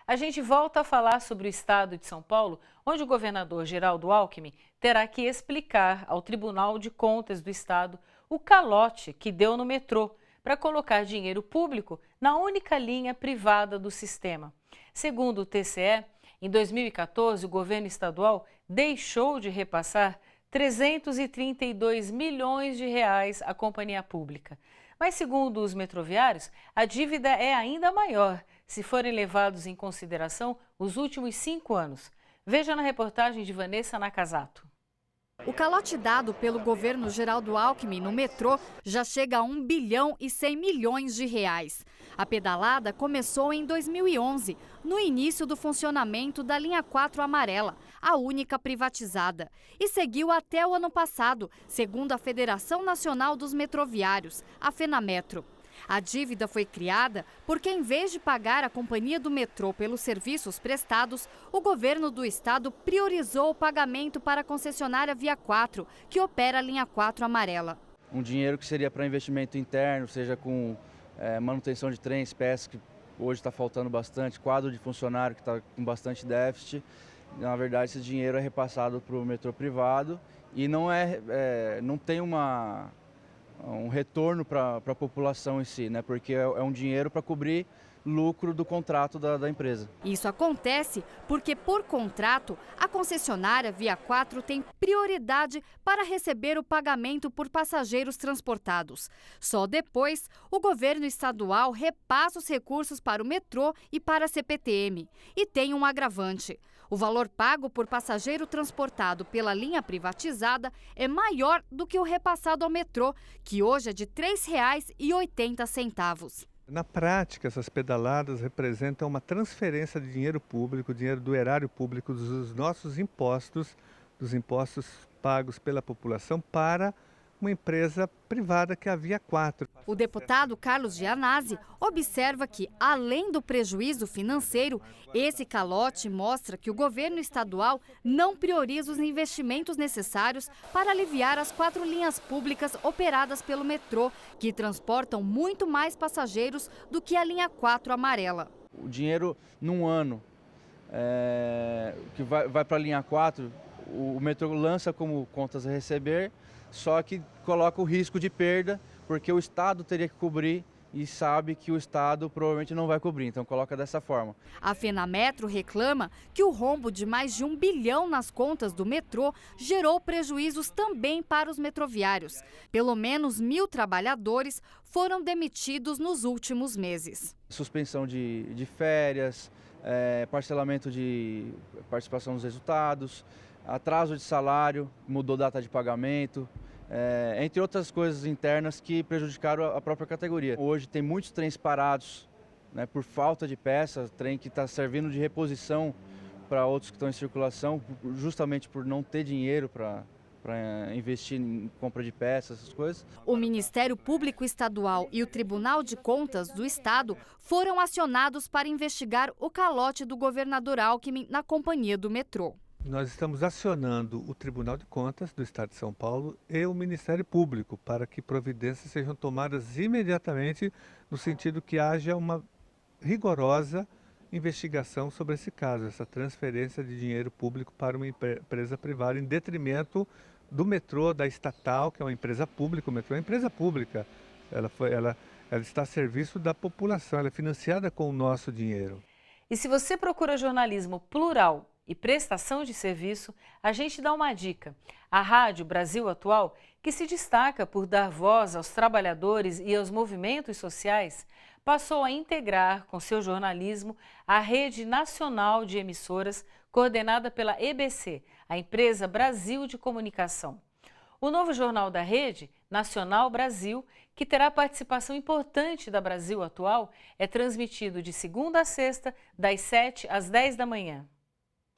A gente volta a falar sobre o estado de São Paulo, onde o governador Geraldo Alckmin terá que explicar ao Tribunal de Contas do Estado o calote que deu no metrô para colocar dinheiro público na única linha privada do sistema. Segundo o TCE, em 2014, o governo estadual deixou de repassar 332 milhões de reais à companhia pública. Mas, segundo os metroviários, a dívida é ainda maior se forem levados em consideração os últimos 5 anos. Veja na reportagem de Vanessa Nakazato. O calote dado pelo governo Geraldo Alckmin no metrô já chega a 1 bilhão e 100 milhões de reais. A pedalada começou em 2011, no início do funcionamento da linha 4 amarela, a única privatizada, e seguiu até o ano passado, segundo a Federação Nacional dos Metroviários, a FenaMetro. A dívida foi criada porque, em vez de pagar a companhia do metrô pelos serviços prestados, o governo do estado priorizou o pagamento para a concessionária Via 4, que opera a linha 4 amarela. Um dinheiro que seria para investimento interno, seja com manutenção de trens, peças, que hoje está faltando bastante, quadro de funcionário que está com bastante déficit. Na verdade, esse dinheiro é repassado para o metrô privado e não tem um retorno para a população em si, né? Porque é um dinheiro para cobrir lucro do contrato da empresa. Isso acontece porque, por contrato, a concessionária Via 4 tem prioridade para receber o pagamento por passageiros transportados. Só depois, o governo estadual repassa os recursos para o metrô e para a CPTM. E tem um agravante. O valor pago por passageiro transportado pela linha privatizada é maior do que o repassado ao metrô, que hoje é de R$ 3,80. Na prática, essas pedaladas representam uma transferência de dinheiro público, dinheiro do erário público, dos nossos impostos, dos impostos pagos pela população para uma empresa privada que é a Via 4. O deputado Carlos Gianazzi observa que, além do prejuízo financeiro, esse calote mostra que o governo estadual não prioriza os investimentos necessários para aliviar as 4 linhas públicas operadas pelo metrô, que transportam muito mais passageiros do que a linha 4 amarela. O dinheiro num ano que vai para a linha 4, o metrô lança como contas a receber, só que coloca o risco de perda, porque o Estado teria que cobrir e sabe que o Estado provavelmente não vai cobrir, então coloca dessa forma. A FenaMetro reclama que o rombo de mais de 1 bilhão nas contas do metrô gerou prejuízos também para os metroviários. Pelo menos 1.000 trabalhadores foram demitidos nos últimos meses. Suspensão de férias, parcelamento de participação nos resultados, atraso de salário, mudou data de pagamento, entre outras coisas internas que prejudicaram a própria categoria. Hoje tem muitos trens parados, né, por falta de peças, trem que está servindo de reposição para outros que estão em circulação, justamente por não ter dinheiro para investir em compra de peças, essas coisas. O Ministério Público Estadual e o Tribunal de Contas do Estado foram acionados para investigar o calote do governador Alckmin na companhia do metrô. Nós estamos acionando o Tribunal de Contas do Estado de São Paulo e o Ministério Público para que providências sejam tomadas imediatamente, no sentido que haja uma rigorosa investigação sobre esse caso, essa transferência de dinheiro público para uma empresa privada em detrimento do metrô, da estatal, que é uma empresa pública. O metrô é uma empresa pública, ela está a serviço da população, ela é financiada com o nosso dinheiro. E se você procura jornalismo plural e prestação de serviço, a gente dá uma dica. A Rádio Brasil Atual, que se destaca por dar voz aos trabalhadores e aos movimentos sociais, passou a integrar com seu jornalismo a rede nacional de emissoras coordenada pela EBC, a Empresa Brasil de Comunicação. O novo jornal da rede, Nacional Brasil, que terá participação importante da Brasil Atual, é transmitido de segunda a sexta, das 7 às 10 da manhã.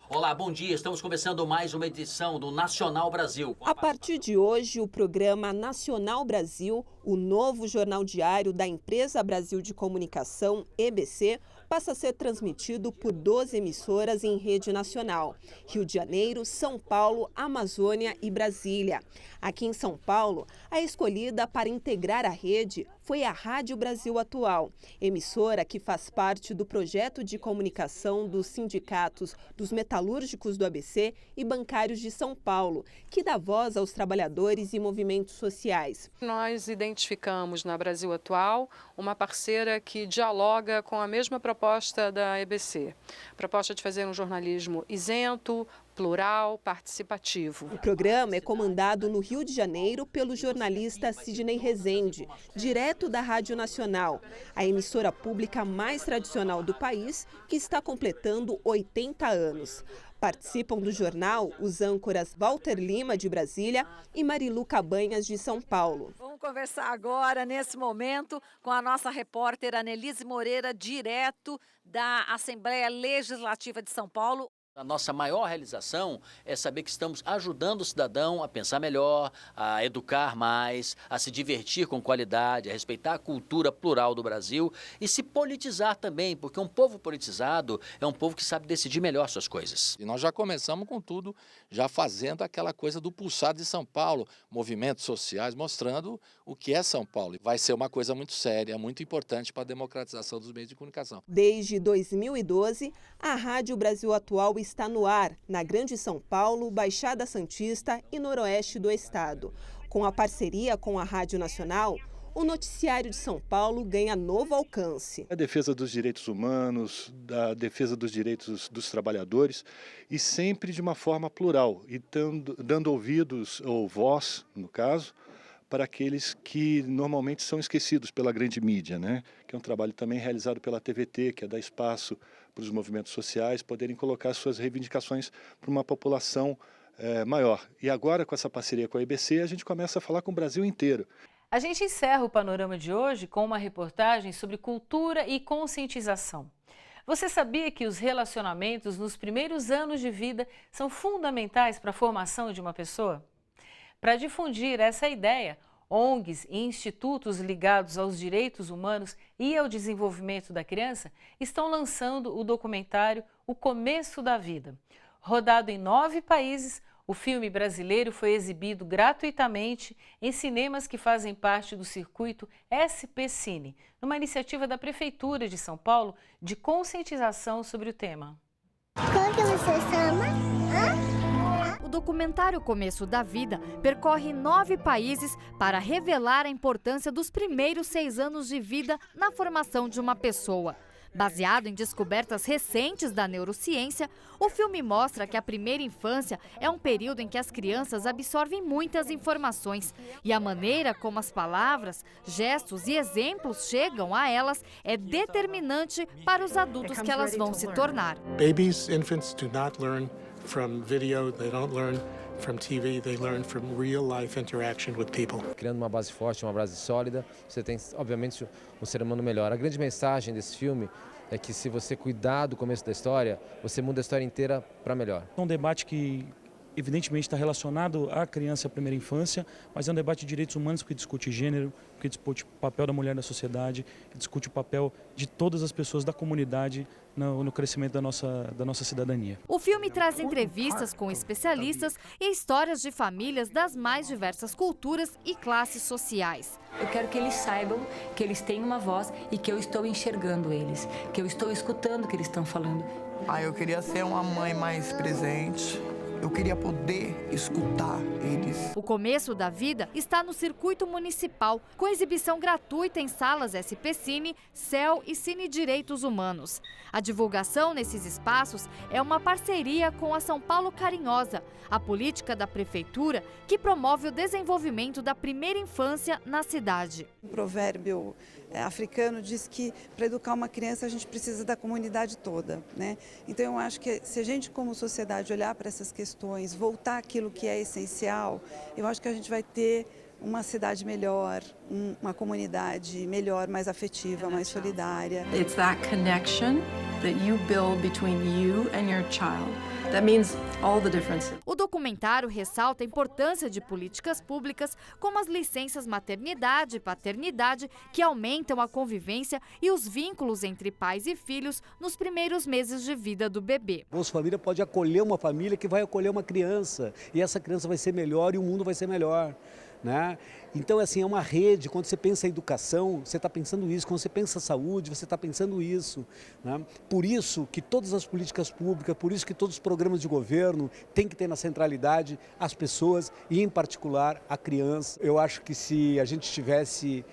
Olá, bom dia. Estamos começando mais uma edição do Nacional Brasil. A partir de hoje, o programa Nacional Brasil, o novo jornal diário da Empresa Brasil de Comunicação, EBC, passa a ser transmitido por 12 emissoras em rede nacional: Rio de Janeiro, São Paulo, Amazônia e Brasília. Aqui em São Paulo, a escolhida para integrar a rede foi a Rádio Brasil Atual, emissora que faz parte do projeto de comunicação dos sindicatos dos metalúrgicos do ABC e bancários de São Paulo, que dá voz aos trabalhadores e movimentos sociais. Nós identificamos na Brasil Atual uma parceira que dialoga com a mesma proposta da EBC, proposta de fazer um jornalismo isento, plural, participativo. O programa é comandado no Rio de Janeiro pelo jornalista Sidney Rezende, direto da Rádio Nacional, a emissora pública mais tradicional do país, que está completando 80 anos. Participam do jornal os âncoras Walter Lima, de Brasília, e Marilu Cabanhas, de São Paulo. Vamos conversar agora, nesse momento, com a nossa repórter Anelise Moreira, direto da Assembleia Legislativa de São Paulo. A nossa maior realização é saber que estamos ajudando o cidadão a pensar melhor, a educar mais, a se divertir com qualidade, a respeitar a cultura plural do Brasil e se politizar também, porque um povo politizado é um povo que sabe decidir melhor suas coisas. E nós já começamos com tudo, já fazendo aquela coisa do Pulsar de São Paulo, movimentos sociais, mostrando o que é São Paulo. Vai ser uma coisa muito séria, muito importante para a democratização dos meios de comunicação. Desde 2012, a Rádio Brasil Atual está no ar, na Grande São Paulo, Baixada Santista e Noroeste do estado. Com a parceria com a Rádio Nacional, o noticiário de São Paulo ganha novo alcance. A defesa dos direitos humanos, a defesa dos direitos dos trabalhadores, e sempre de uma forma plural, e dando ouvidos, ou voz, no caso, para aqueles que normalmente são esquecidos pela grande mídia, né? Que é um trabalho também realizado pela TVT, que é dar espaço para os movimentos sociais poderem colocar suas reivindicações para uma população maior. E agora, com essa parceria com a EBC, a gente começa a falar com o Brasil inteiro. A gente encerra o panorama de hoje com uma reportagem sobre cultura e conscientização. Você sabia que os relacionamentos nos primeiros anos de vida são fundamentais para a formação de uma pessoa? Para difundir essa ideia, ONGs e institutos ligados aos direitos humanos e ao desenvolvimento da criança estão lançando o documentário O Começo da Vida. Rodado em 9 países, o filme brasileiro foi exibido gratuitamente em cinemas que fazem parte do circuito SP Cine, numa iniciativa da Prefeitura de São Paulo de conscientização sobre o tema. Como que você chama? O documentário Começo da Vida percorre 9 países para revelar a importância dos primeiros 6 anos de vida na formação de uma pessoa. Baseado em descobertas recentes da neurociência, o filme mostra que a primeira infância é um período em que as crianças absorvem muitas informações e a maneira como as palavras, gestos e exemplos chegam a elas é determinante para os adultos que elas vão se tornar. Babies, infants do not learn from video, they don't learn from TV, they learn from real life interaction with people. Criando uma base forte, uma base sólida, você tem, obviamente, um ser humano melhor. A grande mensagem desse filme é que se você cuidar do começo da história, você muda a história inteira para melhor. É um debate que evidentemente está relacionado à criança e à primeira infância, mas é um debate de direitos humanos que discute gênero, que discute o papel da mulher na sociedade, que discute o papel de todas as pessoas da comunidade no crescimento da nossa cidadania. O filme traz entrevistas com especialistas e histórias de famílias das mais diversas culturas e classes sociais. Eu quero que eles saibam que eles têm uma voz e que eu estou enxergando eles, que eu estou escutando o que eles estão falando. Eu queria ser uma mãe mais presente. Eu queria poder escutar eles. O Começo da Vida está no circuito municipal, com exibição gratuita em salas SP Cine, CEL e Cine Direitos Humanos. A divulgação nesses espaços é uma parceria com a São Paulo Carinhosa, a política da Prefeitura que promove o desenvolvimento da primeira infância na cidade. Um provérbio africano diz que para educar uma criança a gente precisa da comunidade toda, né? Então eu acho que se a gente como sociedade olhar para essas questões, voltar àquilo que é essencial, eu acho que a gente vai ter uma cidade melhor, uma comunidade melhor, mais afetiva, mais solidária. It's that connection that you build between you and your child. That means all the differences. O documentário ressalta a importância de políticas públicas como as licenças maternidade e paternidade, que aumentam a convivência e os vínculos entre pais e filhos nos primeiros meses de vida do bebê. Bolsa Família pode acolher uma família que vai acolher uma criança, e essa criança vai ser melhor e o mundo vai ser melhor. Né? Então, assim, é uma rede. Quando você pensa em educação, você está pensando isso. Quando você pensa em saúde, você está pensando isso. Né? Por isso que todas as políticas públicas, por isso que todos os programas de governo têm que ter na centralidade as pessoas e, em particular, a criança. Eu acho que se a gente tivesse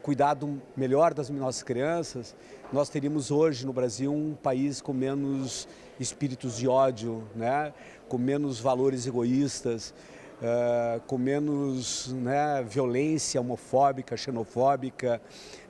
cuidado melhor das nossas crianças, nós teríamos hoje no Brasil um país com menos espíritos de ódio, né? Com menos valores egoístas, com menos violência homofóbica, xenofóbica.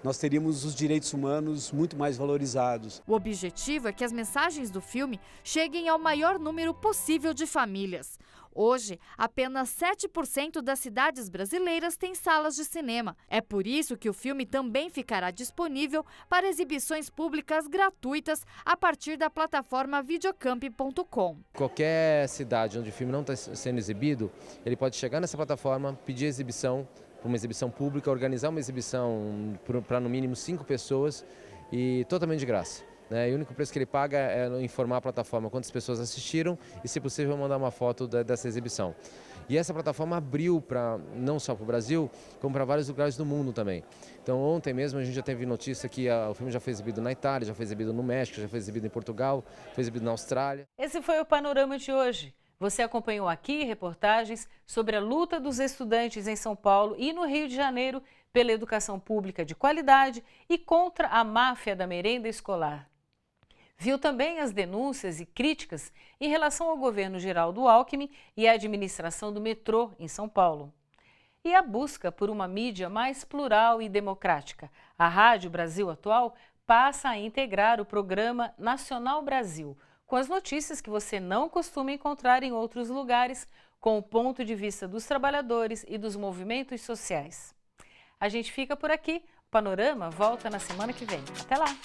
Nós teríamos os direitos humanos muito mais valorizados. O objetivo é que as mensagens do filme cheguem ao maior número possível de famílias. Hoje, apenas 7% das cidades brasileiras têm salas de cinema. É por isso que o filme também ficará disponível para exibições públicas gratuitas a partir da plataforma videocamp.com. Qualquer cidade onde o filme não está sendo exibido, ele pode chegar nessa plataforma, pedir exibição, uma exibição pública, organizar uma exibição para no mínimo 5 pessoas e totalmente de graça. E o único preço que ele paga é informar a plataforma quantas pessoas assistiram e, se possível, mandar uma foto dessa exibição. E essa plataforma abriu não só para o Brasil, como para vários lugares do mundo também. Então, ontem mesmo a gente já teve notícia que o filme já foi exibido na Itália, já foi exibido no México, já foi exibido em Portugal, foi exibido na Austrália. Esse foi o Panorama de hoje. Você acompanhou aqui reportagens sobre a luta dos estudantes em São Paulo e no Rio de Janeiro pela educação pública de qualidade e contra a máfia da merenda escolar. Viu também as denúncias e críticas em relação ao governo Geraldo Alckmin e à administração do metrô em São Paulo. E a busca por uma mídia mais plural e democrática. A Rádio Brasil Atual passa a integrar o programa Nacional Brasil, com as notícias que você não costuma encontrar em outros lugares, com o ponto de vista dos trabalhadores e dos movimentos sociais. A gente fica por aqui. O Panorama volta na semana que vem. Até lá!